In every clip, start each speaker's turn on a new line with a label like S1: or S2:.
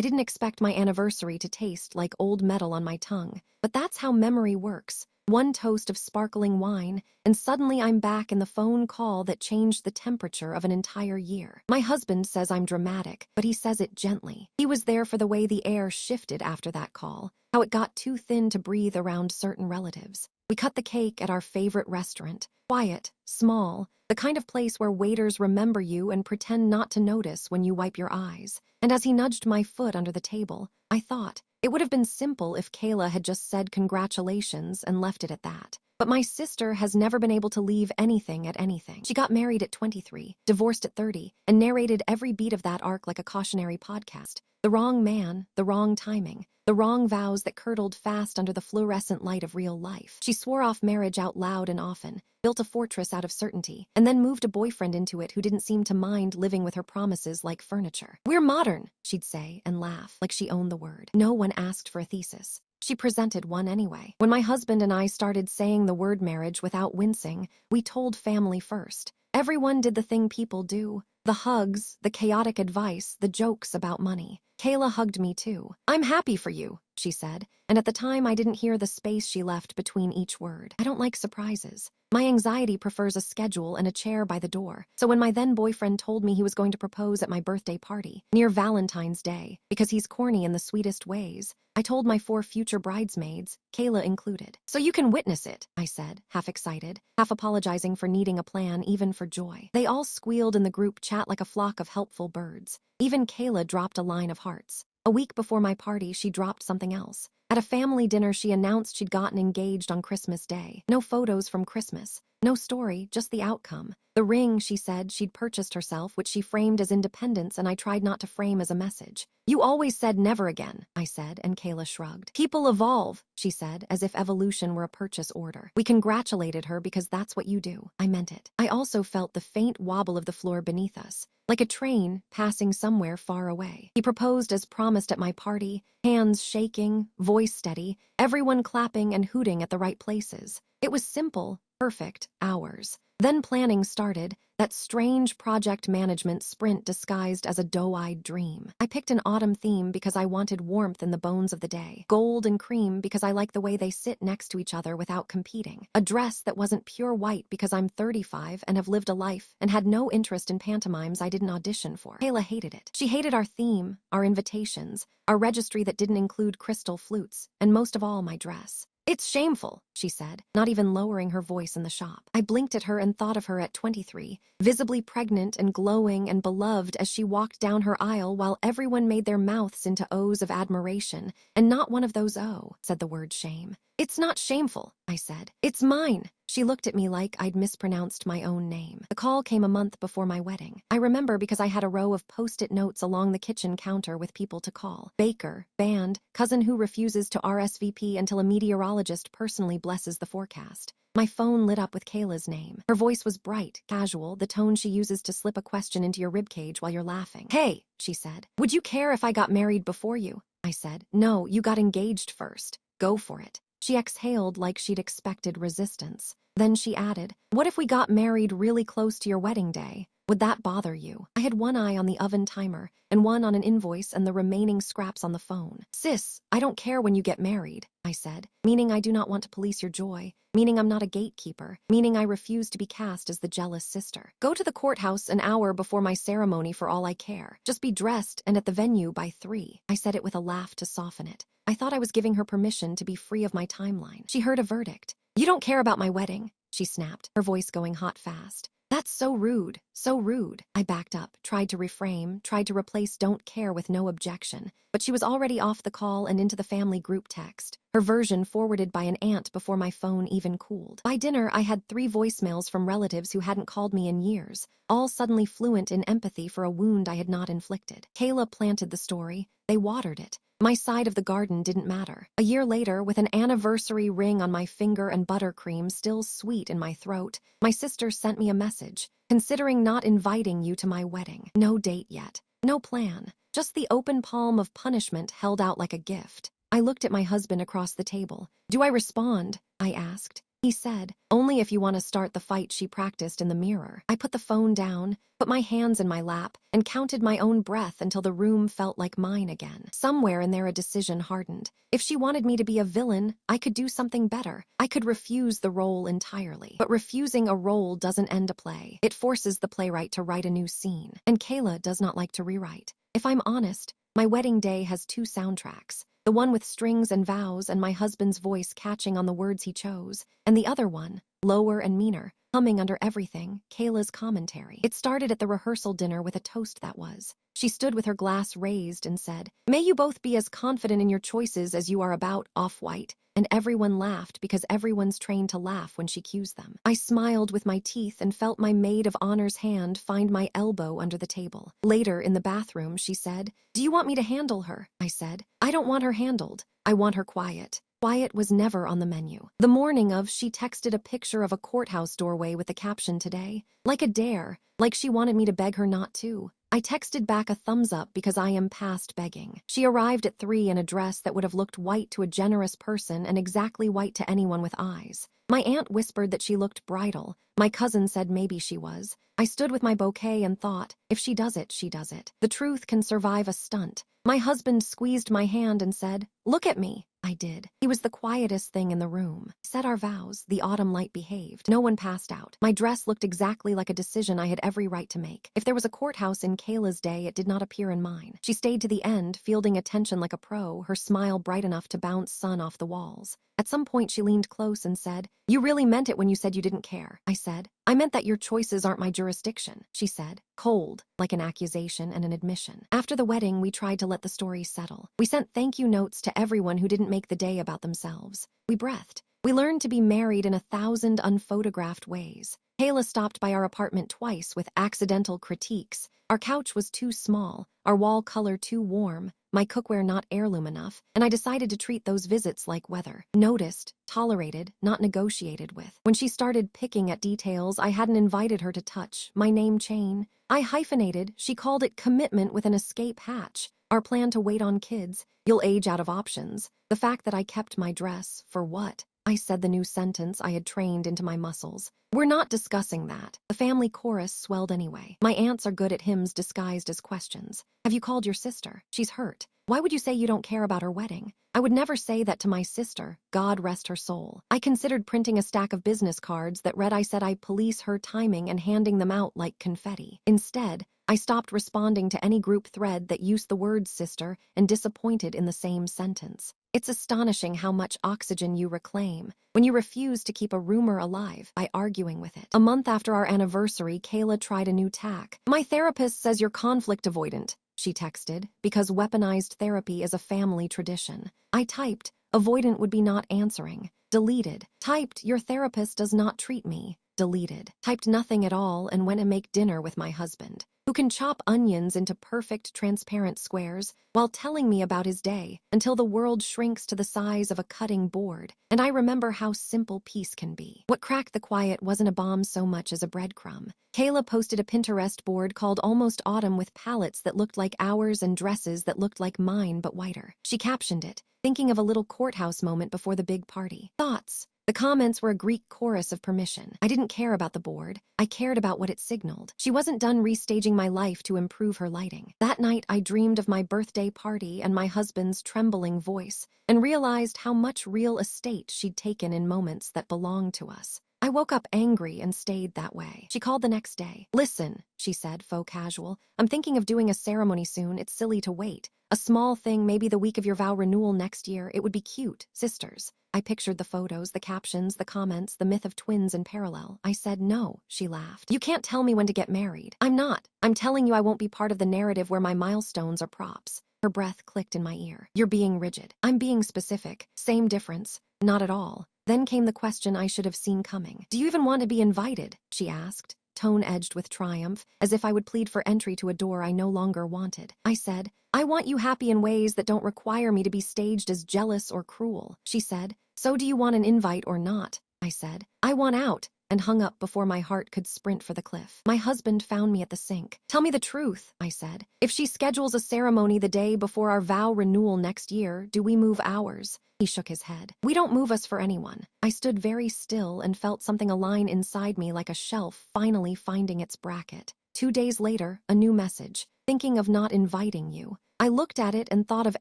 S1: didn't expect my anniversary to taste like old metal on my tongue, but that's how memory works. One toast of sparkling wine, and suddenly I'm back in the phone call that changed the temperature of an entire year. My husband says I'm dramatic, but he says it gently. He was there for the way the air shifted after that call, how it got too thin to breathe around certain relatives. We cut the cake at our favorite restaurant. Quiet, small, the kind of place where waiters remember you and pretend not to notice when you wipe your eyes. And as he nudged my foot under the table, I thought, it would have been simple if Kayla had just said congratulations and left it at that. But my sister has never been able to leave anything at anything. She got married at 23, divorced at 30, and narrated every beat of that arc like a cautionary podcast. The wrong man, the wrong timing, the wrong vows that curdled fast under the fluorescent light of real life. She swore off marriage out loud and often, built a fortress out of certainty, and then moved a boyfriend into it who didn't seem to mind living with her promises like furniture. "We're modern," she'd say and laugh like she owned the word. No one asked for a thesis. She presented one anyway. When my husband and I started saying the word marriage without wincing, we told family first. Everyone did the thing people do. The hugs, the chaotic advice, the jokes about money. Kayla hugged me too. "I'm happy for you," she said, and at the time I didn't hear the space she left between each word. I don't like surprises. My anxiety prefers a schedule and a chair by the door. So when my then-boyfriend told me he was going to propose at my birthday party, near Valentine's Day, because he's corny in the sweetest ways, I told my 4 future bridesmaids, Kayla included. "So you can witness it," I said, half excited, half apologizing for needing a plan even for joy. They all squealed in the group chat like a flock of helpful birds. Even Kayla dropped a line of hearts. A week before my party, she dropped something else. At a family dinner, she announced she'd gotten engaged on Christmas Day. No photos from Christmas. No story, just the outcome. The ring, she said, she'd purchased herself, which she framed as independence, and I tried not to frame as a message. "You always said never again," I said, and Kayla shrugged. "People evolve," she said, as if evolution were a purchase order. We congratulated her because that's what you do. I meant it. I also felt the faint wobble of the floor beneath us, like a train passing somewhere far away. He proposed as promised at my party, hands shaking, voice steady, everyone clapping and hooting at the right places. It was simple, perfect, hours. Then planning started, that strange project management sprint disguised as a doe-eyed dream. I picked an autumn theme because I wanted warmth in the bones of the day. Gold and cream because I like the way they sit next to each other without competing. A dress that wasn't pure white because I'm 35 and have lived a life and had no interest in pantomimes I didn't audition for. Kayla hated it. She hated our theme, our invitations, our registry that didn't include crystal flutes, and most of all my dress. "It's shameful," she said, not even lowering her voice in the shop. I blinked at her and thought of her at 23, visibly pregnant and glowing and beloved as she walked down her aisle while everyone made their mouths into O's of admiration, and not one of those O said the word shame. "It's not shameful," I said. "It's mine." She looked at me like I'd mispronounced my own name. The call came a month before my wedding. I remember because I had a row of post-it notes along the kitchen counter with people to call. Baker, band, cousin who refuses to RSVP until a meteorologist personally blesses the forecast. My phone lit up with Kayla's name. Her voice was bright, casual, the tone she uses to slip a question into your ribcage while you're laughing. "Hey," she said, "would you care if I got married before you?" I said, "No, you got engaged first. Go for it." She exhaled like she'd expected resistance. Then she added, "What if we got married really close to your wedding day? Would that bother you?" I had one eye on the oven timer and one on an invoice and the remaining scraps on the phone. "Sis, I don't care when you get married," I said, meaning I do not want to police your joy, meaning I'm not a gatekeeper, meaning I refuse to be cast as the jealous sister. "Go to the courthouse an hour before my ceremony for all I care. Just be dressed and at the venue by 3. I said it with a laugh to soften it. I thought I was giving her permission to be free of my timeline. She heard a verdict. "You don't care about my wedding," she snapped, her voice going hot fast. "That's so rude, so rude." I backed up, tried to reframe, tried to replace "don't care" with "no objection," but she was already off the call and into the family group text, her version forwarded by an aunt before my phone even cooled. By dinner, I had 3 voicemails from relatives who hadn't called me in years, all suddenly fluent in empathy for a wound I had not inflicted. Kayla planted the story. They watered it. My side of the garden didn't matter. A year later, with an anniversary ring on my finger and buttercream still sweet in my throat, my sister sent me a message, considering not inviting you to my wedding. No date yet. No plan. Just the open palm of punishment held out like a gift. I looked at my husband across the table. "Do I respond?" I asked. he said. Only if you want to start the fight she practiced in the mirror. I put the phone down, put my hands in my lap, and counted my own breath until the room felt like mine again. Somewhere in there a decision hardened. If she wanted me to be a villain, I could do something better. I could refuse the role entirely. But refusing a role doesn't end a play. It forces the playwright to write a new scene. And Kayla does not like to rewrite. If I'm honest, my wedding day has two soundtracks. The one with strings and vows and my husband's voice catching on the words he chose, and the other one, lower and meaner, humming under everything, Kayla's commentary. It started at the rehearsal dinner with a toast that was. She stood with her glass raised and said, "May you both be as confident in your choices as you are about Off-White." And everyone laughed because everyone's trained to laugh when she cues them. I smiled with my teeth and felt my maid of honor's hand find my elbow under the table. Later, in the bathroom, she said, "Do you want me to handle her?" I said, "I don't want her handled. I want her quiet." Quiet was never on the menu. The morning of, she texted a picture of a courthouse doorway with the caption, "Today, like a dare," like she wanted me to beg her not to. I texted back a thumbs up because I am past begging. She arrived at 3 in a dress that would have looked white to a generous person and exactly white to anyone with eyes. My aunt whispered that she looked bridal. My cousin said maybe she was. I stood with my bouquet and thought, if she does it, she does it. The truth can survive a stunt. My husband squeezed my hand and said, "Look at me." I did. He was the quietest thing in the room. Said our vows. The autumn light behaved. No one passed out. My dress looked exactly like a decision I had every right to make. If there was a courthouse in Kayla's day, it did not appear in mine. She stayed to the end, fielding attention like a pro, her smile bright enough to bounce sun off the walls. At some point, she leaned close and said, "You really meant it when you said you didn't care." I said, "I meant that your choices aren't my jurisdiction," she said, cold, like an accusation and an admission. After the wedding, we tried to let the story settle. We sent thank you notes to everyone who didn't make the day about themselves. We breathed. We learned to be married in 1,000 unphotographed ways. Kayla stopped by our apartment twice with accidental critiques. Our couch was too small, our wall color too warm, my cookware not heirloom enough, and I decided to treat those visits like weather. Noticed, tolerated, not negotiated with. When she started picking at details I hadn't invited her to touch, my name chain, I hyphenated, she called it commitment with an escape hatch. Our plan to wait on kids, you'll age out of options. The fact that I kept my dress, for what? I said the new sentence I had trained into my muscles. We're not discussing that. The family chorus swelled anyway. My aunts are good at hymns disguised as questions. Have you called your sister? She's hurt. Why would you say you don't care about her wedding? I would never say that to my sister, God rest her soul. I considered printing a stack of business cards that read I said I police her timing and handing them out like confetti. Instead, I stopped responding to any group thread that used the words sister and disappointed in the same sentence. It's astonishing how much oxygen you reclaim when you refuse to keep a rumor alive by arguing with it. A month after our anniversary, Kayla tried a new tack. "My therapist says you're conflict avoidant," she texted, because weaponized therapy is a family tradition. I typed, avoidant would be not answering. Deleted. Typed, your therapist does not treat me. Deleted. Typed nothing at all and went to make dinner with my husband, who can chop onions into perfect transparent squares while telling me about his day until the world shrinks to the size of a cutting board. And I remember how simple peace can be. What cracked the quiet wasn't a bomb so much as a breadcrumb. Kayla posted a Pinterest board called Almost Autumn with palettes that looked like ours and dresses that looked like mine but whiter. She captioned it, thinking of a little courthouse moment before the big party. Thoughts? The comments were a Greek chorus of permission. I didn't care about the board. I cared about what it signaled. She wasn't done restaging my life to improve her lighting. That night, I dreamed of my birthday party and my husband's trembling voice, and realized how much real estate she'd taken in moments that belonged to us. I woke up angry and stayed that way. She called the next day. "Listen," she said, faux casual. "I'm thinking of doing a ceremony soon. It's silly to wait. A small thing, maybe the week of your vow renewal next year. It would be cute. Sisters." I pictured the photos, the captions, the comments, the myth of twins in parallel. I said, "No," she laughed. "You can't tell me when to get married." "I'm not. I'm telling you I won't be part of the narrative where my milestones are props." Her breath clicked in my ear. "You're being rigid." "I'm being specific." Same difference. Not at all. Then came the question I should have seen coming. "Do you even want to be invited?" she asked, tone edged with triumph, as if I would plead for entry to a door I no longer wanted. I said, "I want you happy in ways that don't require me to be staged as jealous or cruel." She said, "So do you want an invite or not?" I said, "I want out," and hung up before my heart could sprint for the cliff. My husband found me at the sink. "Tell me the truth," I said. "If she schedules a ceremony the day before our vow renewal next year, do we move ours?" He shook his head. "We don't move us for anyone." I stood very still and felt something align inside me like a shelf finally finding its bracket. 2 days later, a new message. "Thinking of not inviting you." I looked at it and thought of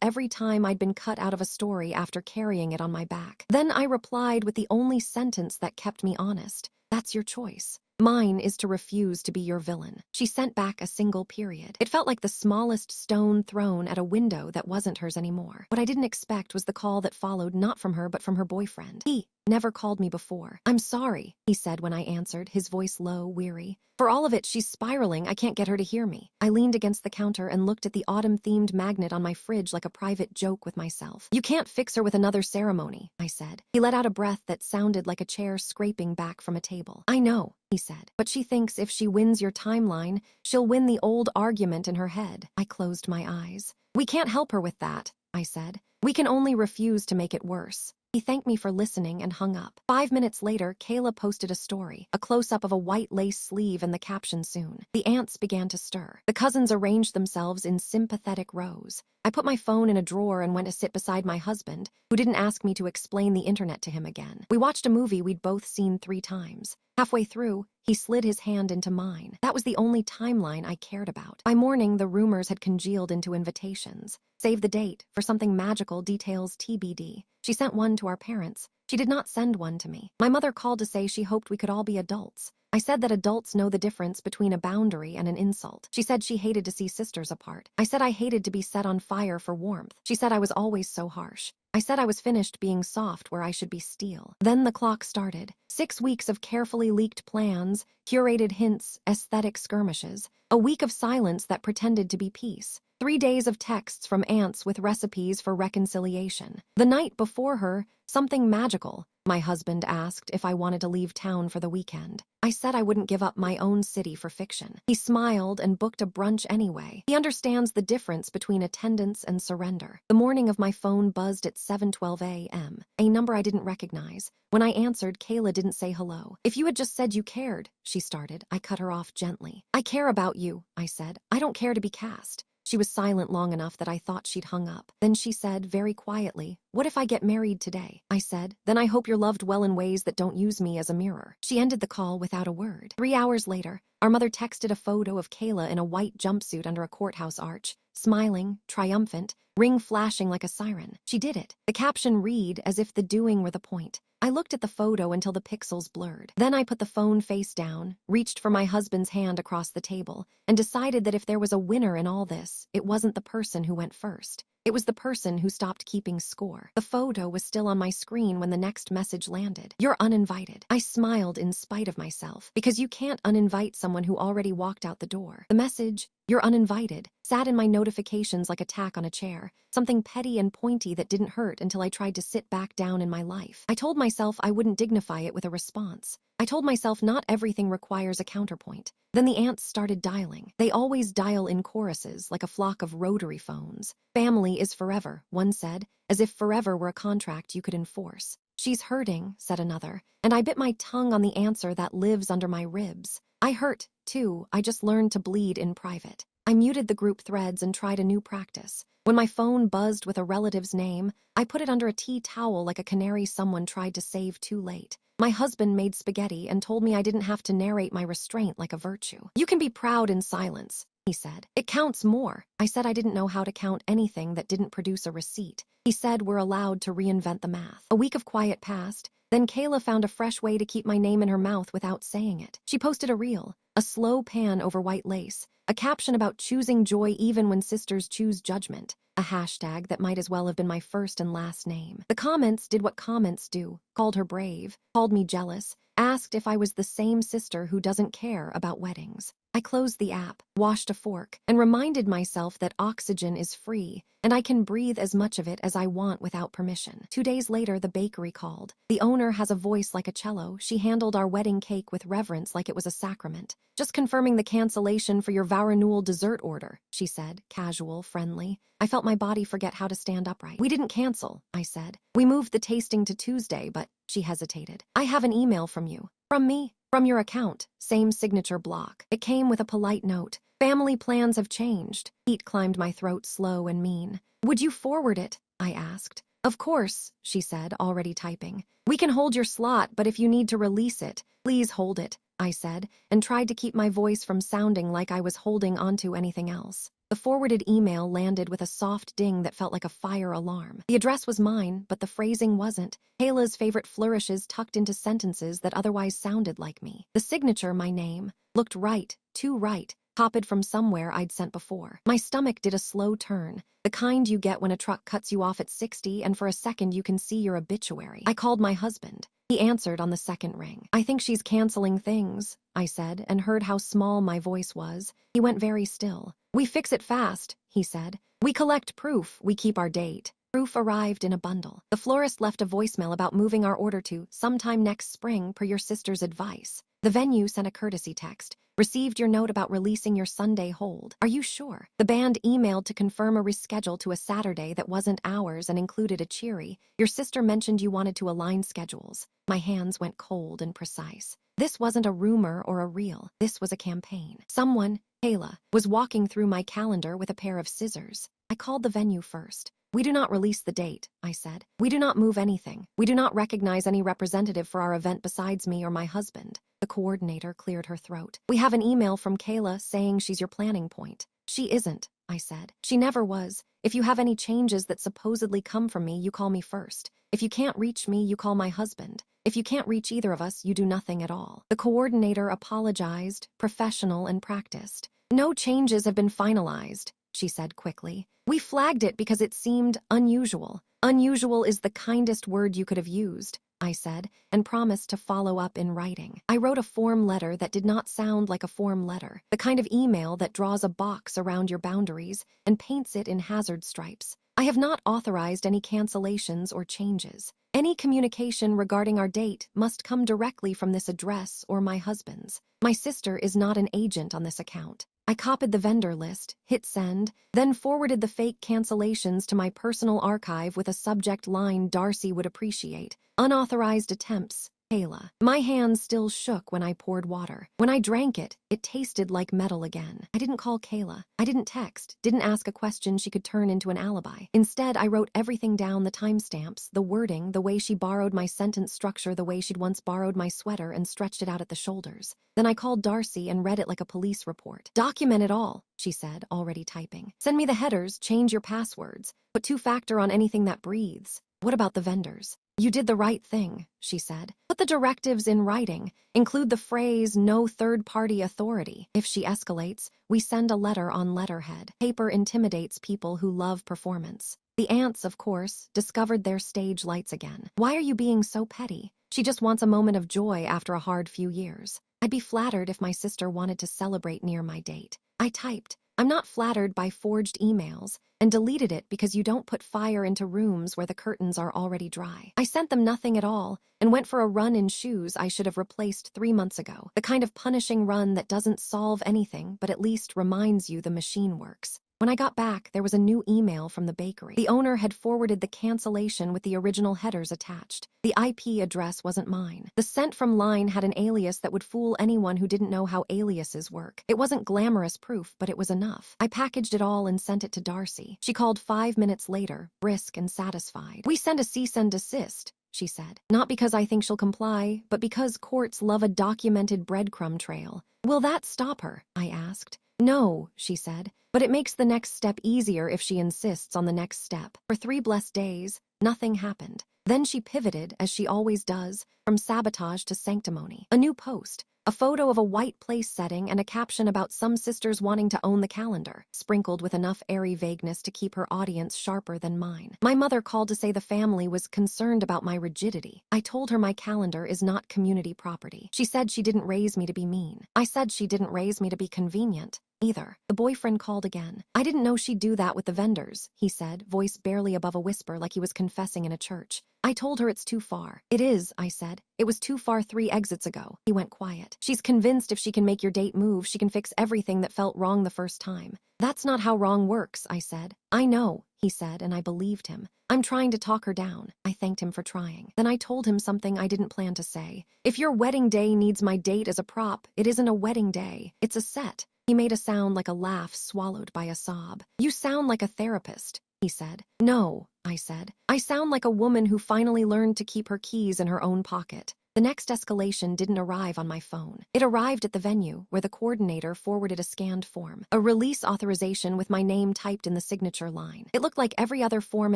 S1: every time I'd been cut out of a story after carrying it on my back. Then I replied with the only sentence that kept me honest. "That's your choice. Mine is to refuse to be your villain." She sent back a single period. It felt like the smallest stone thrown at a window that wasn't hers anymore. What I didn't expect was the call that followed, not from her but from her boyfriend. He never called me before. "I'm sorry," he said when I answered, his voice low, weary. "For all of it, she's spiraling. I can't get her to hear me." I leaned against the counter and looked at the autumn-themed magnet on my fridge like a private joke with myself. "You can't fix her with another ceremony," I said. He let out a breath that sounded like a chair scraping back from a table. "I know," he said, "but she thinks if she wins your timeline, she'll win the old argument in her head." I closed my eyes. "We can't help her with that," I said. "We can only refuse to make it worse." He thanked me for listening and hung up. 5 minutes later, Kayla posted a story, a close-up of a white lace sleeve and the caption "Soon." The ants began to stir. The cousins arranged themselves in sympathetic rows. I put my phone in a drawer and went to sit beside my husband, who didn't ask me to explain the internet to him again. We watched a movie we'd both seen 3 times. Halfway through, he slid his hand into mine. That was the only timeline I cared about. By morning, the rumors had congealed into invitations. "Save the date, for something magical, details TBD." She sent one to our parents. She did not send one to me. My mother called to say she hoped we could all be adults. I said that adults know the difference between a boundary and an insult. She said she hated to see sisters apart. I said I hated to be set on fire for warmth. She said I was always so harsh. I said I was finished being soft where I should be steel. Then the clock started. 6 weeks of carefully leaked plans, curated hints, aesthetic skirmishes. A week of silence that pretended to be peace. 3 days of texts from aunts with recipes for reconciliation. The night before her, something magical. My husband asked if I wanted to leave town for the weekend. I said I wouldn't give up my own city for fiction. He smiled and booked a brunch anyway. He understands the difference between attendance and surrender. The morning of my phone buzzed at 7:12 a.m., a number I didn't recognize. When I answered, Kayla didn't say hello. "If you had just said you cared," she started. I cut her off gently. "I care about you," I said. "I don't care to be cast." She was silent long enough that I thought she'd hung up. Then she said, very quietly, "What if I get married today?" I said, "Then I hope you're loved well in ways that don't use me as a mirror." She ended the call without a word. 3 hours later, our mother texted a photo of Kayla in a white jumpsuit under a courthouse arch, smiling, triumphant, ring flashing like a siren. She did it. The caption read as if the doing were the point. I looked at the photo until the pixels blurred. Then I put the phone face down, reached for my husband's hand across the table, and decided that if there was a winner in all this, it wasn't the person who went first. It was the person who stopped keeping score. The photo was still on my screen when the next message landed. "You're uninvited." I smiled in spite of myself, because you can't uninvite someone who already walked out the door. The message, "You're uninvited," sat in my notifications like a tack on a chair, something petty and pointy that didn't hurt until I tried to sit back down in my life. I told myself I wouldn't dignify it with a response. I told myself not everything requires a counterpoint. Then the ants started dialing. They always dial in choruses, like a flock of rotary phones. "Family is forever," one said, as if forever were a contract you could enforce. "She's hurting," said another, and I bit my tongue on the answer that lives under my ribs. I hurt, too. I just learned to bleed in private. I muted the group threads and tried a new practice. When my phone buzzed with a relative's name, I put it under a tea towel like a canary someone tried to save too late. My husband made spaghetti and told me I didn't have to narrate my restraint like a virtue. "You can be proud in silence," he said. "It counts more." I said I didn't know how to count anything that didn't produce a receipt. He said we're allowed to reinvent the math. A week of quiet passed. Then Kayla found a fresh way to keep my name in her mouth without saying it. She posted a reel, a slow pan over white lace, a caption about choosing joy even when sisters choose judgment, a hashtag that might as well have been my first and last name. The comments did what comments do, called her brave, called me jealous, asked if I was the same sister who doesn't care about weddings. I closed the app, washed a fork, and reminded myself that oxygen is free, and I can breathe as much of it as I want without permission. 2 days later, the bakery called. The owner has a voice like a cello. She handled our wedding cake with reverence like it was a sacrament. "Just confirming the cancellation for your vow renewal dessert order," she said, casual, friendly. I felt my body forget how to stand upright. "We didn't cancel," I said. "We moved the tasting to Tuesday, but..." She hesitated. "I have an email from you." "From me?" From your account, same signature block. It came with a polite note. Family plans have changed. Heat climbed my throat slow and mean. Would you forward it? I asked. Of course, she said, already typing. We can hold your slot, but if you need to release it, please hold it, I said, and tried to keep my voice from sounding like I was holding onto anything else. The forwarded email landed with a soft ding that felt like a fire alarm. The address was mine, but the phrasing wasn't. Kayla's favorite flourishes tucked into sentences that otherwise sounded like me. The signature, my name, looked right, too right, copied from somewhere I'd sent before. My stomach did a slow turn, the kind you get when a truck cuts you off at 60 and for a second you can see your obituary. I called my husband. He answered on the second ring. I think she's canceling things, I said, and heard how small my voice was. He went very still. We fix it fast, he said. We collect proof, we keep our date. Proof arrived in a bundle. The florist left a voicemail about moving our order to sometime next spring per your sister's advice. The venue sent a courtesy text. Received your note about releasing your Sunday hold. Are you sure? The band emailed to confirm a reschedule to a Saturday that wasn't ours and included a cheery. Your sister mentioned you wanted to align schedules. My hands went cold and precise. This wasn't a rumor or a reel. This was a campaign. Someone, Kayla, was walking through my calendar with a pair of scissors. I called the venue first. We do not release the date, I said. We do not move anything. We do not recognize any representative for our event besides me or my husband. The coordinator cleared her throat. We have an email from Kayla saying she's your planning point. She isn't, I said. She never was. If you have any changes that supposedly come from me, you call me first. If you can't reach me, you call my husband. If you can't reach either of us, you do nothing at all. The coordinator apologized, professional and practiced. No changes have been finalized, she said quickly. We flagged it because it seemed unusual. Unusual is the kindest word you could have used, I said, and promised to follow up in writing. I wrote a form letter that did not sound like a form letter, the kind of email that draws a box around your boundaries and paints it in hazard stripes. I have not authorized any cancellations or changes. Any communication regarding our date must come directly from this address or my husband's. My sister is not an agent on this account. I copied the vendor list, hit send, then forwarded the fake cancellations to my personal archive with a subject line Darcy would appreciate. Unauthorized attempts, Kayla. My hands still shook when I poured water. When I drank it, it tasted like metal again. I didn't call Kayla. I didn't text, didn't ask a question she could turn into an alibi. Instead, I wrote everything down, the timestamps, the wording, the way she borrowed my sentence structure, the way she'd once borrowed my sweater and stretched it out at the shoulders. Then I called Darcy and read it like a police report. Document it all, she said, already typing. Send me the headers, change your passwords, put two-factor on anything that breathes. What about the vendors? You did the right thing, she said. Put the directives in writing. Include the phrase, no third-party authority. If she escalates, we send a letter on letterhead. Paper intimidates people who love performance. The ants, of course, discovered their stage lights again. Why are you being so petty? She just wants a moment of joy after a hard few years. I'd be flattered if my sister wanted to celebrate near my date. I typed, I'm not flattered by forged emails, and deleted it because you don't put fire into rooms where the curtains are already dry. I sent them nothing at all and went for a run in shoes I should have replaced 3 months ago. The kind of punishing run that doesn't solve anything but at least reminds you the machine works. When I got back, there was a new email from the bakery. The owner had forwarded the cancellation with the original headers attached. The IP address wasn't mine. The sent from line had an alias that would fool anyone who didn't know how aliases work. It wasn't glamorous proof, but it was enough. I packaged it all and sent it to Darcy. She called 5 minutes later, brisk and satisfied. We send a cease and desist, she said. Not because I think she'll comply, but because courts love a documented breadcrumb trail. Will that stop her? I asked. No, she said, but it makes the next step easier if she insists on the next step. For 3 blessed days, nothing happened. Then she pivoted, as she always does, from sabotage to sanctimony. A new post, a photo of a white place setting and a caption about some sisters wanting to own the calendar, sprinkled with enough airy vagueness to keep her audience sharper than mine. My mother called to say the family was concerned about my rigidity. I told her my calendar is not community property. She said she didn't raise me to be mean. I said she didn't raise me to be convenient either. The boyfriend called again. I didn't know she'd do that with the vendors, he said, voice barely above a whisper like he was confessing in a church. I told her it's too far. It is, I said. It was too far 3 exits ago. He went quiet. She's convinced if she can make your date move, she can fix everything that felt wrong the first time. That's not how wrong works, I said. I know, he said, and I believed him. I'm trying to talk her down. I thanked him for trying. Then I told him something I didn't plan to say. If your wedding day needs my date as a prop, it isn't a wedding day. It's a set. He made a sound like a laugh swallowed by a sob. You sound like a therapist, he said. No, I said. I sound like a woman who finally learned to keep her keys in her own pocket. The next escalation didn't arrive on my phone. It arrived at the venue, where the coordinator forwarded a scanned form, a release authorization with my name typed in the signature line. It looked like every other form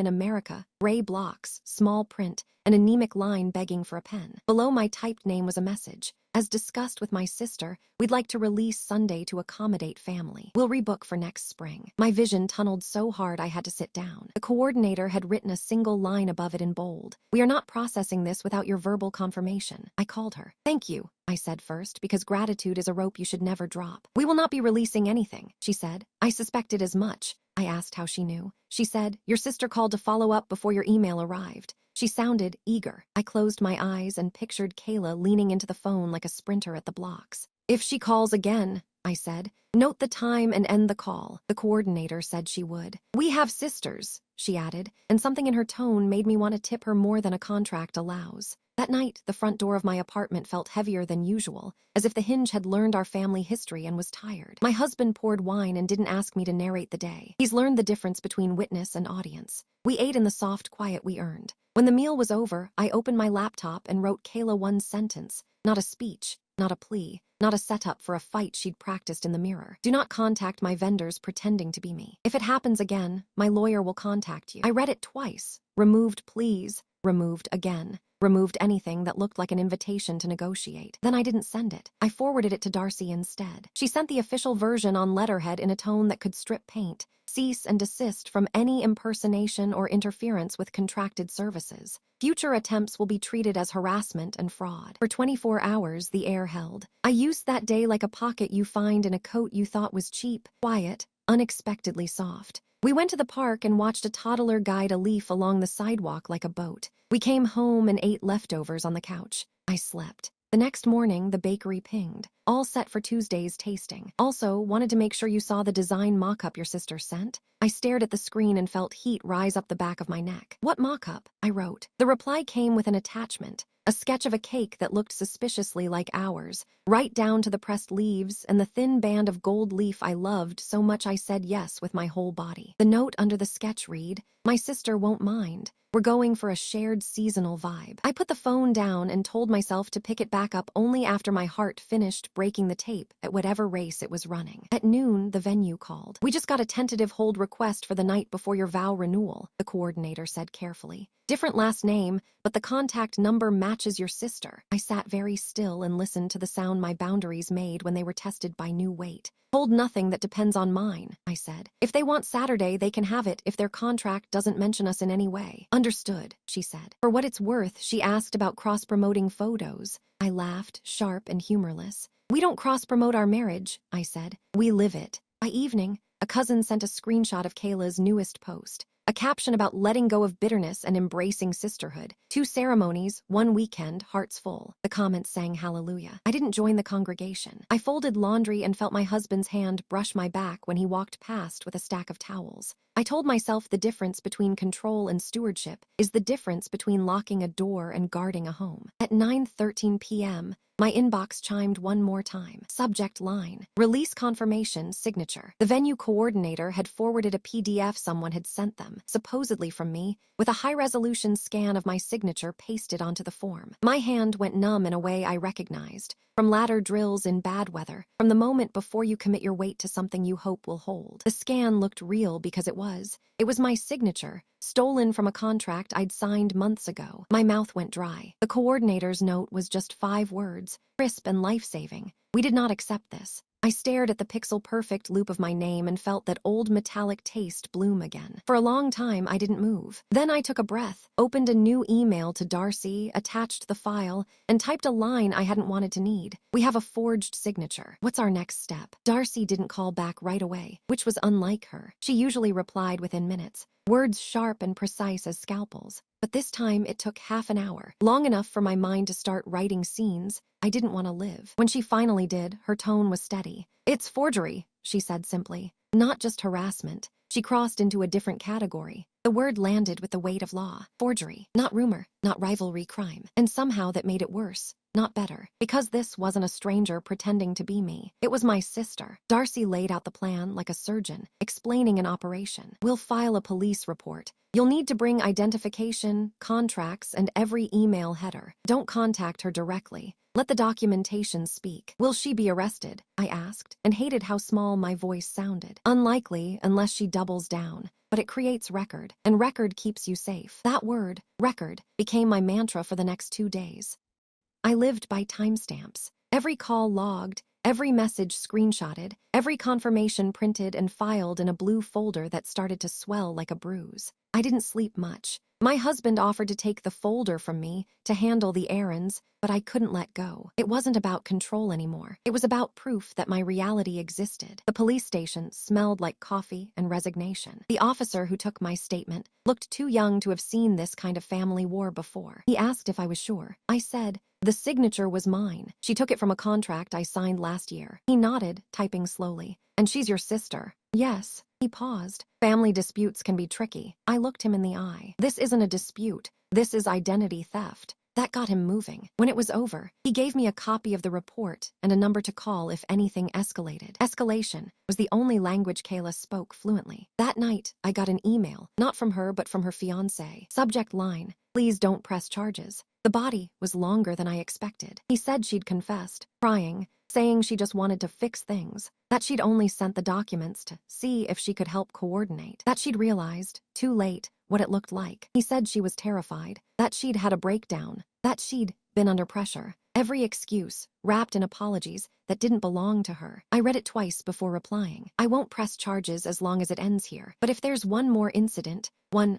S1: in America, gray blocks, small print, an anemic line begging for a pen. Below my typed name was a message. As discussed with my sister, we'd like to release Sunday to accommodate family. We'll rebook for next spring. My vision tunneled so hard I had to sit down. The coordinator had written a single line above it in bold. We are not processing this without your verbal confirmation. I called her. Thank you, I said first, because gratitude is a rope you should never drop. We will not be releasing anything, she said. I suspected as much. I asked how she knew. She said, your sister called to follow up before your email arrived. She sounded eager. I closed my eyes and pictured Kayla leaning into the phone like a sprinter at the blocks. If she calls again, I said, note the time and end the call. The coordinator said she would. We have sisters, she added, and something in her tone made me want to tip her more than a contract allows. That night, the front door of my apartment felt heavier than usual, as if the hinge had learned our family history and was tired. My husband poured wine and didn't ask me to narrate the day. He's learned the difference between witness and audience. We ate in the soft quiet we earned. When the meal was over, I opened my laptop and wrote Kayla one sentence, not a speech, not a plea, not a setup for a fight she'd practiced in the mirror. Do not contact my vendors pretending to be me. If it happens again, my lawyer will contact you. I read it twice. Removed please, removed again. Removed anything that looked like an invitation to negotiate. Then I didn't send it. I forwarded it to Darcy instead. She sent the official version on letterhead in a tone that could strip paint, cease and desist from any impersonation or interference with contracted services. Future attempts will be treated as harassment and fraud. For 24 hours, the air held. I used that day like a pocket you find in a coat you thought was cheap, quiet, unexpectedly soft. We went to the park and watched a toddler guide a leaf along the sidewalk like a boat. We came home and ate leftovers on the couch. I slept. The next morning, the bakery pinged. All set for Tuesday's tasting. Also, wanted to make sure you saw the design mock-up your sister sent. I stared at the screen and felt heat rise up the back of my neck. What mock-up? I wrote. The reply came with an attachment. A sketch of a cake that looked suspiciously like ours, right down to the pressed leaves and the thin band of gold leaf I loved so much I said yes with my whole body. The note under the sketch read, my sister won't mind. We're going for a shared seasonal vibe. I put the phone down and told myself to pick it back up only after my heart finished breaking the tape at whatever race it was running. At noon, the venue called. We just got a tentative hold request for the night before your vow renewal, the coordinator said carefully. Different last name, but the contact number matches your sister. I sat very still and listened to the sound my boundaries made when they were tested by new weight. Hold nothing that depends on mine, I said. If they want Saturday, they can have it if their contract doesn't mention us in any way. Understood, she said. For what it's worth, she asked about cross-promoting photos. I laughed, sharp and humorless. We don't cross-promote our marriage, I said. We live it. By evening, a cousin sent a screenshot of Kayla's newest post. A caption about letting go of bitterness and embracing sisterhood. 2 ceremonies, 1 weekend, hearts full. The comments sang hallelujah. I didn't join the congregation. I folded laundry and felt my husband's hand brush my back when he walked past with a stack of towels. I told myself the difference between control and stewardship is the difference between locking a door and guarding a home. At 9:13 p.m., my inbox chimed one more time. Subject line, release confirmation, signature. The venue coordinator had forwarded a PDF someone had sent them, supposedly from me, with a high-resolution scan of my signature pasted onto the form. My hand went numb in a way I recognized. From ladder drills in bad weather, from the moment before you commit your weight to something you hope will hold. The scan looked real because it was. It was my signature, stolen from a contract I'd signed months ago. My mouth went dry. The coordinator's note was just 5 words, crisp and life-saving. We did not accept this. I stared at the pixel-perfect loop of my name and felt that old metallic taste bloom again. For a long time, I didn't move. Then I took a breath, opened a new email to Darcy, attached the file, and typed a line I hadn't wanted to need. We have a forged signature. What's our next step? Darcy didn't call back right away, which was unlike her. She usually replied within minutes, words sharp and precise as scalpels. But this time it took half an hour, long enough for my mind to start writing scenes I didn't want to live. When she finally did, her tone was steady. It's forgery, she said simply. Not just harassment. She crossed into a different category. The word landed with the weight of law. Forgery. Not rumor, not rivalry crime. And somehow that made it worse, not better. Because this wasn't a stranger pretending to be me. It was my sister. Darcy laid out the plan like a surgeon, explaining an operation. We'll file a police report. You'll need to bring identification, contracts, and every email header. Don't contact her directly. Let the documentation speak. Will she be arrested? I asked, and hated how small my voice sounded. Unlikely unless she doubles down. But it creates record, and record keeps you safe. That word, record, became my mantra for the next 2 days. I lived by timestamps. Every call logged, every message screenshotted, every confirmation printed and filed in a blue folder that started to swell like a bruise. I didn't sleep much. My husband offered to take the folder from me to handle the errands, but I couldn't let go. It wasn't about control anymore. It was about proof that my reality existed. The police station smelled like coffee and resignation. The officer who took my statement looked too young to have seen this kind of family war before. He asked if I was sure. I said, the signature was mine. She took it from a contract I signed last year. He nodded, typing slowly. And she's your sister? Yes. He paused. Family disputes can be tricky. I looked him in the eye. This isn't a dispute. This is identity theft. That got him moving. When it was over, he gave me a copy of the report and a number to call if anything escalated. Escalation was the only language Kayla spoke fluently. That night, I got an email, not from her but from her fiancé. Subject line, please don't press charges. The body was longer than I expected. He said she'd confessed, crying, saying she just wanted to fix things, that she'd only sent the documents to see if she could help coordinate, that she'd realized, too late, what it looked like. He said she was terrified, that she'd had a breakdown, that she'd been under pressure. Every excuse, wrapped in apologies that didn't belong to her. I read it twice before replying. I won't press charges as long as it ends here, but if there's one more incident,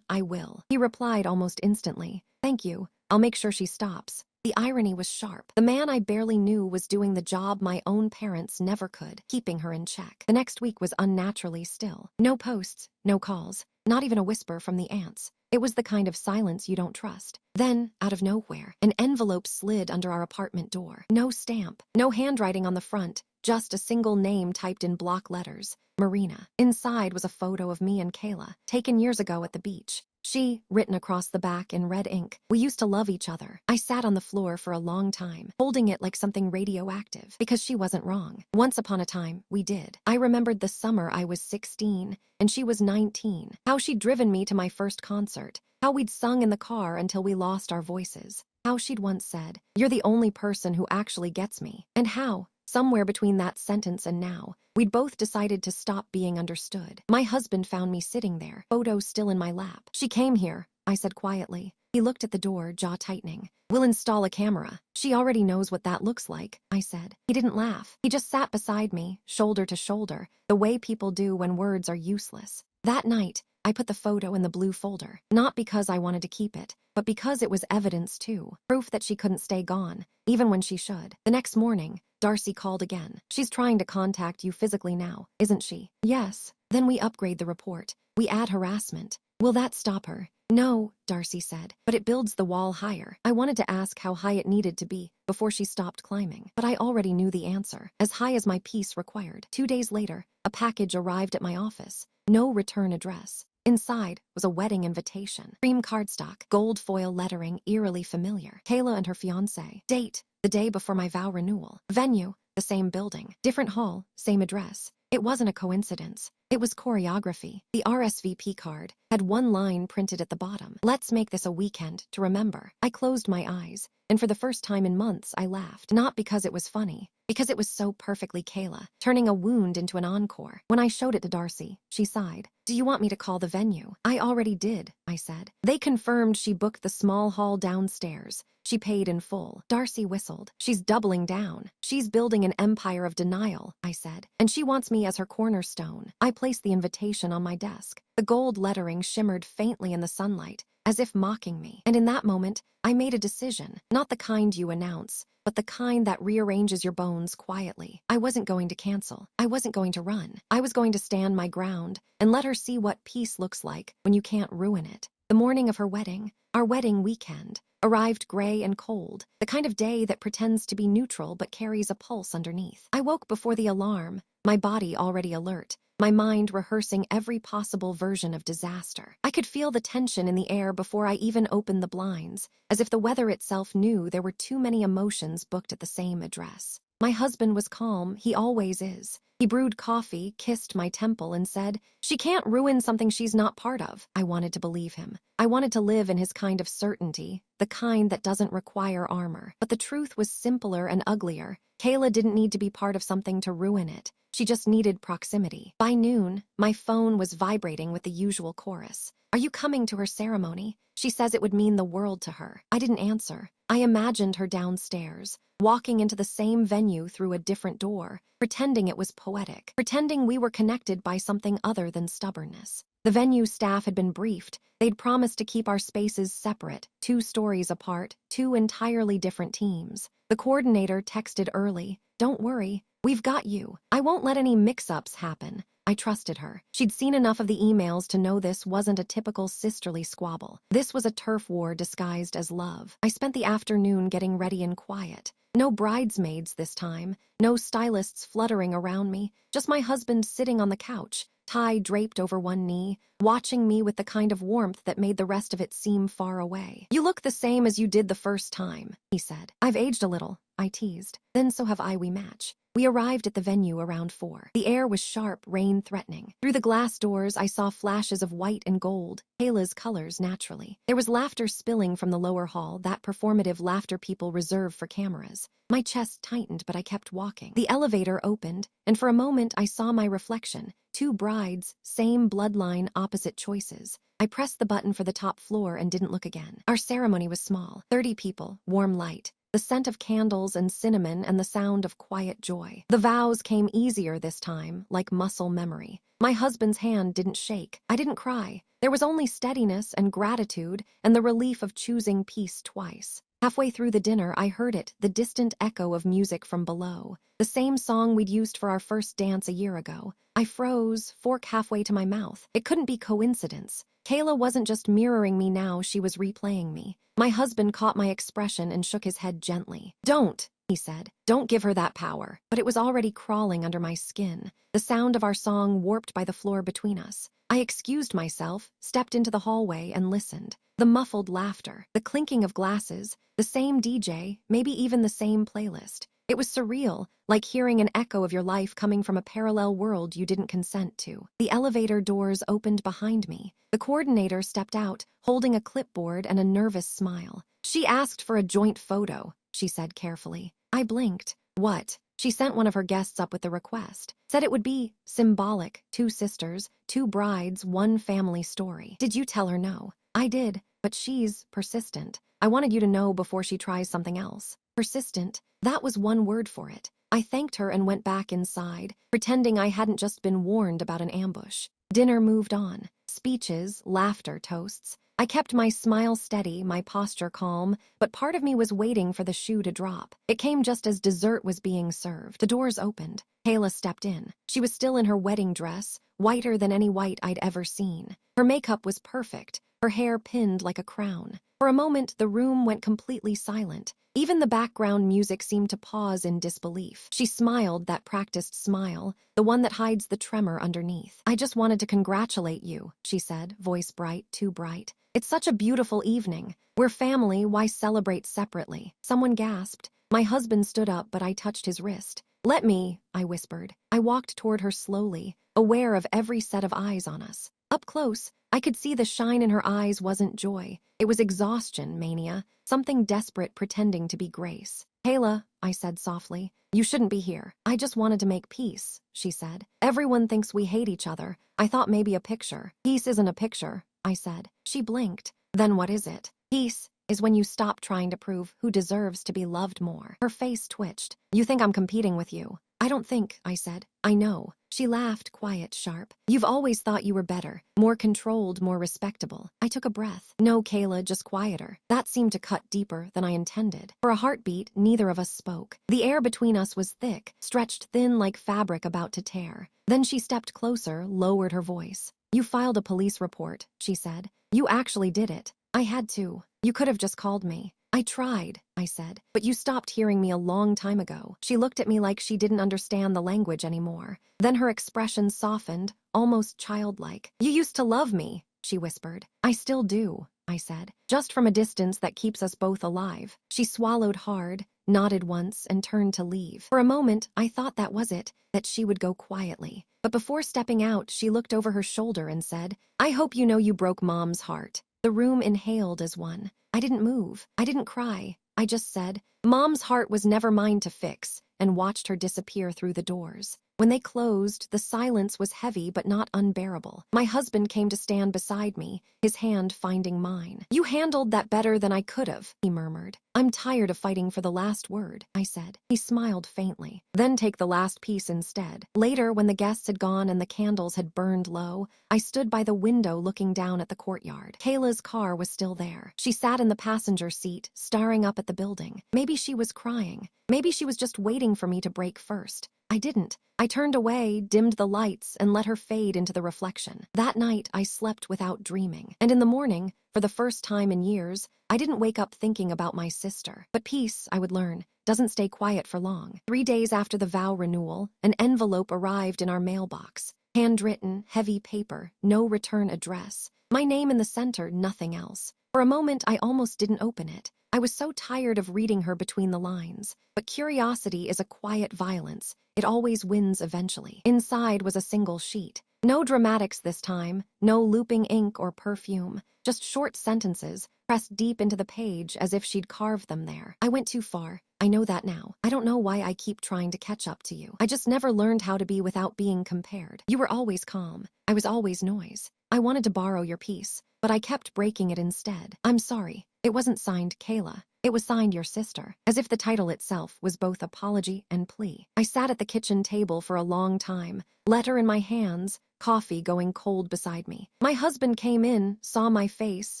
S1: I will. He replied almost instantly, thank you, I'll make sure she stops. The irony was sharp. The man I barely knew was doing the job my own parents never could, keeping her in check. The next week was unnaturally still. No posts, no calls, not even a whisper from the aunts. It was the kind of silence you don't trust. Then, out of nowhere, an envelope slid under our apartment door. No stamp, no handwriting on the front, just a single name typed in block letters, Marina. Inside was a photo of me and Kayla, taken years ago at the beach. She, written across the back in red ink. We used to love each other. I sat on the floor for a long time, holding it like something radioactive, because she wasn't wrong. Once upon a time, we did. I remembered the summer I was 16, and she was 19. How she'd driven me to my first concert. How we'd sung in the car until we lost our voices. How she'd once said, "You're the only person who actually gets me." And how, somewhere between that sentence and now, we'd both decided to stop being understood. My husband found me sitting there, photo still in my lap. She came here, I said quietly. He looked at the door, jaw tightening. We'll install a camera. She already knows what that looks like, I said. He didn't laugh. He just sat beside me, shoulder to shoulder, the way people do when words are useless. That night, I put the photo in the blue folder, not because I wanted to keep it, but because it was evidence too, proof that she couldn't stay gone, even when she should. The next morning, Darcy called again. She's trying to contact you physically now, isn't she? Yes. Then we upgrade the report. We add harassment. Will that stop her? No, Darcy said, but it builds the wall higher. I wanted to ask how high it needed to be before she stopped climbing, but I already knew the answer, as high as my peace required. 2 days later, a package arrived at my office. No return address. Inside was a wedding invitation. Cream cardstock, gold foil lettering eerily familiar. Kayla and her fiancé. Date, the day before my vow renewal. Venue, the same building. Different hall, same address. It wasn't a coincidence. It was choreography. The RSVP card had one line printed at the bottom. Let's make this a weekend to remember. I closed my eyes, and for the first time in months, I laughed. Not because it was funny, because it was so perfectly Kayla, turning a wound into an encore. When I showed it to Darcy, she sighed. Do you want me to call the venue? I already did, I said. They confirmed she booked the small hall downstairs. She paid in full. Darcy whistled. She's doubling down. She's building an empire of denial, I said. And she wants me as her cornerstone. I placed the invitation on my desk. The gold lettering shimmered faintly in the sunlight, as if mocking me. And in that moment, I made a decision. Not the kind you announce, but the kind that rearranges your bones quietly. I wasn't going to cancel. I wasn't going to run. I was going to stand my ground and let her see what peace looks like when you can't ruin it. The morning of her wedding, our wedding weekend, arrived gray and cold, the kind of day that pretends to be neutral but carries a pulse underneath. I woke before the alarm, my body already alert, my mind rehearsing every possible version of disaster. I could feel the tension in the air before I even opened the blinds, as if the weather itself knew there were too many emotions booked at the same address. My husband was calm, he always is. He brewed coffee, kissed my temple, and said, "She can't ruin something she's not part of." I wanted to believe him. I wanted to live in his kind of certainty, the kind that doesn't require armor. But the truth was simpler and uglier. Kayla didn't need to be part of something to ruin it. She just needed proximity. By noon, my phone was vibrating with the usual chorus. "Are you coming to her ceremony? She says it would mean the world to her." I didn't answer. I imagined her downstairs, walking into the same venue through a different door, pretending it was poetic, pretending we were connected by something other than stubbornness. The venue staff had been briefed. They'd promised to keep our spaces separate, 2 stories apart, 2 entirely different teams. The coordinator texted early, "Don't worry, we've got you. I won't let any mix-ups happen." I trusted her. She'd seen enough of the emails to know this wasn't a typical sisterly squabble. This was a turf war disguised as love. I spent the afternoon getting ready in quiet. No bridesmaids this time, no stylists fluttering around me, just my husband sitting on the couch, tie draped over one knee, watching me with the kind of warmth that made the rest of it seem far away. "You look the same as you did the first time," he said. "I've aged a little," I teased. "Then so have I, we match." We arrived at the venue around 4. The air was sharp, rain threatening. Through the glass doors, I saw flashes of white and gold, Kayla's colors naturally. There was laughter spilling from the lower hall, that performative laughter people reserve for cameras. My chest tightened, but I kept walking. The elevator opened, and for a moment I saw my reflection. 2 brides, same bloodline, opposite choices. I pressed the button for the top floor and didn't look again. Our ceremony was small, 30 people, warm light. The scent of candles and cinnamon and the sound of quiet joy. The vows came easier this time, like muscle memory. My husband's hand didn't shake. I didn't cry. There was only steadiness and gratitude and the relief of choosing peace twice. Halfway through the dinner, I heard it, the distant echo of music from below. The same song we'd used for our first dance a year ago. I froze, fork halfway to my mouth. It couldn't be coincidence. Kayla wasn't just mirroring me now, she was replaying me. My husband caught my expression and shook his head gently. "Don't," he said. "Don't give her that power." But it was already crawling under my skin. The sound of our song warped by the floor between us. I excused myself, stepped into the hallway, and listened. The muffled laughter, the clinking of glasses, the same DJ, maybe even the same playlist. It was surreal, like hearing an echo of your life coming from a parallel world you didn't consent to. The elevator doors opened behind me. The coordinator stepped out, holding a clipboard and a nervous smile. "She asked for a joint photo," she said carefully. I blinked. "What?" She sent one of her guests up with the request. Said it would be symbolic, 2 sisters, 2 brides, 1 family story. "Did you tell her no?" "I did, but she's persistent. I wanted you to know before she tries something else." Persistent, that was one word for it. I thanked her and went back inside, pretending I hadn't just been warned about an ambush. Dinner moved on. Speeches, laughter, toasts. I kept my smile steady, my posture calm, but part of me was waiting for the shoe to drop. It came just as dessert was being served. The doors opened. Kayla stepped in. She was still in her wedding dress, whiter than any white I'd ever seen. Her makeup was perfect, her hair pinned like a crown. For a moment, the room went completely silent. Even the background music seemed to pause in disbelief. She smiled, that practiced smile, the one that hides the tremor underneath. "I just wanted to congratulate you," she said, voice bright, too bright. "It's such a beautiful evening. We're family, why celebrate separately?" Someone gasped. My husband stood up, but I touched his wrist. "Let me," I whispered. I walked toward her slowly, aware of every set of eyes on us. Up close, I could see the shine in her eyes wasn't joy. It was exhaustion, mania, something desperate pretending to be grace. "Kayla," I said softly, "you shouldn't be here." "I just wanted to make peace," she said. "Everyone thinks we hate each other. I thought maybe a picture." "Peace isn't a picture," I said. She blinked. "Then what is it?" "Peace is when you stop trying to prove who deserves to be loved more." Her face twitched. "You think I'm competing with you?" "I don't think," I said. "I know." She laughed, quiet, sharp. "You've always thought you were better, more controlled, more respectable." I took a breath. "No, Kayla, just quieter." That seemed to cut deeper than I intended. For a heartbeat, neither of us spoke. The air between us was thick, stretched thin like fabric about to tear. Then she stepped closer, lowered her voice. "You filed a police report," she said. "You actually did it." "I had to. You could have just called me." I tried, I said, but you stopped hearing me a long time ago. She looked at me like she didn't understand the language anymore. Then her expression softened, almost childlike. You used to love me, she whispered. I still do, I said, just from a distance that keeps us both alive. She swallowed hard, nodded once, and turned to leave. For a moment, I thought that was it, that she would go quietly. But before stepping out, she looked over her shoulder and said, I hope you know you broke Mom's heart. The room inhaled as one. I didn't move. I didn't cry. I just said, Mom's heart was never mine to fix, and watched her disappear through the doors. When they closed, the silence was heavy but not unbearable. My husband came to stand beside me, his hand finding mine. You handled that better than I could have, he murmured. I'm tired of fighting for the last word, I said. He smiled faintly. Then take the last piece instead. Later, when the guests had gone and the candles had burned low, I stood by the window looking down at the courtyard. Kayla's car was still there. She sat in the passenger seat, staring up at the building. Maybe she was crying. Maybe she was just waiting for me to break first. I didn't. I turned away, dimmed the lights, and let her fade into the reflection. That night, I slept without dreaming. And in the morning, for the first time in years, I didn't wake up thinking about my sister. But peace, I would learn, doesn't stay quiet for long. 3 days after the vow renewal, an envelope arrived in our mailbox. Handwritten, heavy paper, no return address. My name in the center, nothing else. For a moment, I almost didn't open it. I was so tired of reading her between the lines. But curiosity is a quiet violence. It always wins eventually. Inside was a single sheet. No dramatics this time, no looping ink or perfume, just short sentences pressed deep into the page as if she'd carved them there. I went too far. I know that now. I don't know why I keep trying to catch up to you. I just never learned how to be without being compared. You were always calm. I was always noise. I wanted to borrow your peace, but I kept breaking it instead. I'm sorry. It wasn't signed Kayla. It was signed your sister, as if the title itself was both apology and plea. I sat at the kitchen table for a long time, letter in my hands, coffee going cold beside me. My husband came in, saw my face,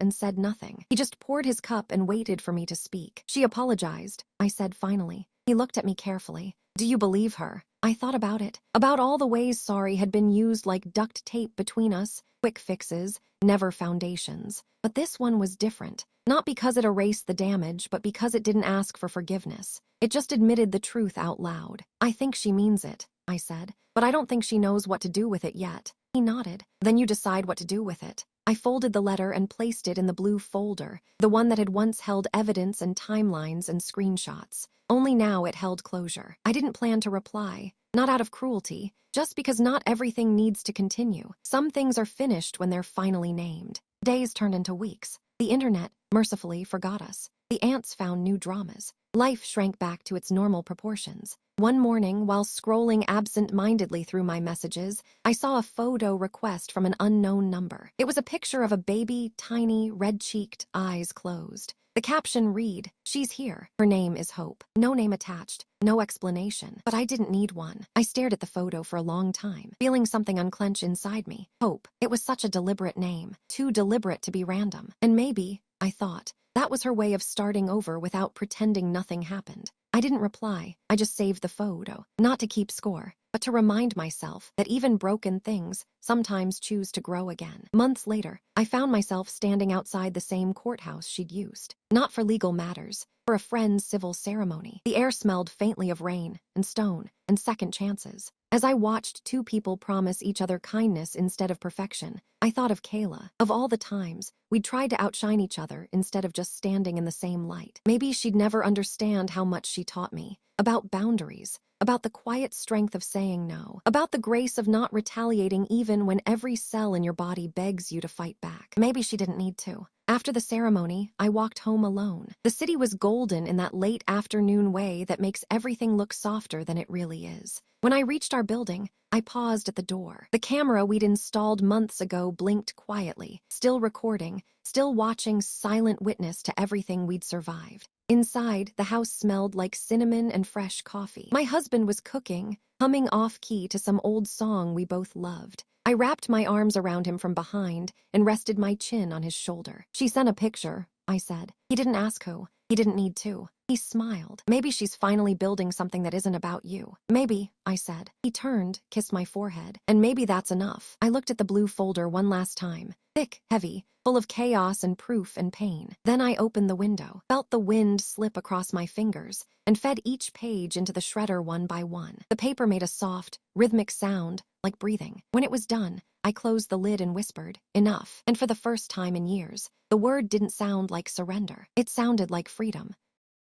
S1: and said nothing. He just poured his cup and waited for me to speak. She apologized, I said finally. He looked at me carefully. Do you believe her? I thought about it. About all the ways sorry had been used like duct tape between us, quick fixes, never foundations. But this one was different. Not because it erased the damage, but because it didn't ask for forgiveness. It just admitted the truth out loud. I think she means it, I said, but I don't think she knows what to do with it yet. He nodded. Then you decide what to do with it. I folded the letter and placed it in the blue folder, the one that had once held evidence and timelines and screenshots. Only now it held closure. I didn't plan to reply, not out of cruelty, just because not everything needs to continue. Some things are finished when they're finally named. Days turned into weeks. The internet, mercifully, forgot us. The ants found new dramas. Life shrank back to its normal proportions. One morning, while scrolling absent-mindedly through my messages, I saw a photo request from an unknown number. It was a picture of a baby, tiny, red-cheeked, eyes closed. The caption read, "She's here. Her name is Hope." No name attached, no explanation, but I didn't need one. I stared at the photo for a long time, feeling something unclench inside me. Hope. It was such a deliberate name, too deliberate to be random. And maybe, I thought, that was her way of starting over without pretending nothing happened. I didn't reply. I just saved the photo, not to keep score, but to remind myself that even broken things sometimes choose to grow again. Months later, I found myself standing outside the same courthouse she'd used. Not for legal matters, for a friend's civil ceremony. The air smelled faintly of rain and stone and second chances. As I watched two people promise each other kindness instead of perfection, I thought of Kayla. Of all the times, we'd tried to outshine each other instead of just standing in the same light. Maybe she'd never understand how much she taught me. About boundaries, about the quiet strength of saying no, about the grace of not retaliating even when every cell in your body begs you to fight back. Maybe she didn't need to. After the ceremony, I walked home alone. The city was golden in that late afternoon way that makes everything look softer than it really is. When I reached our building, I paused at the door. The camera we'd installed months ago blinked quietly, still recording, still watching, silent witness to everything we'd survived. Inside, the house smelled like cinnamon and fresh coffee. My husband was cooking, humming off-key to some old song we both loved. I wrapped my arms around him from behind and rested my chin on his shoulder. She sent a picture, I said. He didn't ask who. He didn't need to. He smiled. Maybe she's finally building something that isn't about you. Maybe, I said. He turned, kissed my forehead. And maybe that's enough. I looked at the blue folder one last time. Thick, heavy, full of chaos and proof and pain. Then I opened the window, felt the wind slip across my fingers, and fed each page into the shredder one by one. The paper made a soft, rhythmic sound, like breathing. When it was done, I closed the lid and whispered, "Enough." And for the first time in years, the word didn't sound like surrender. It sounded like freedom.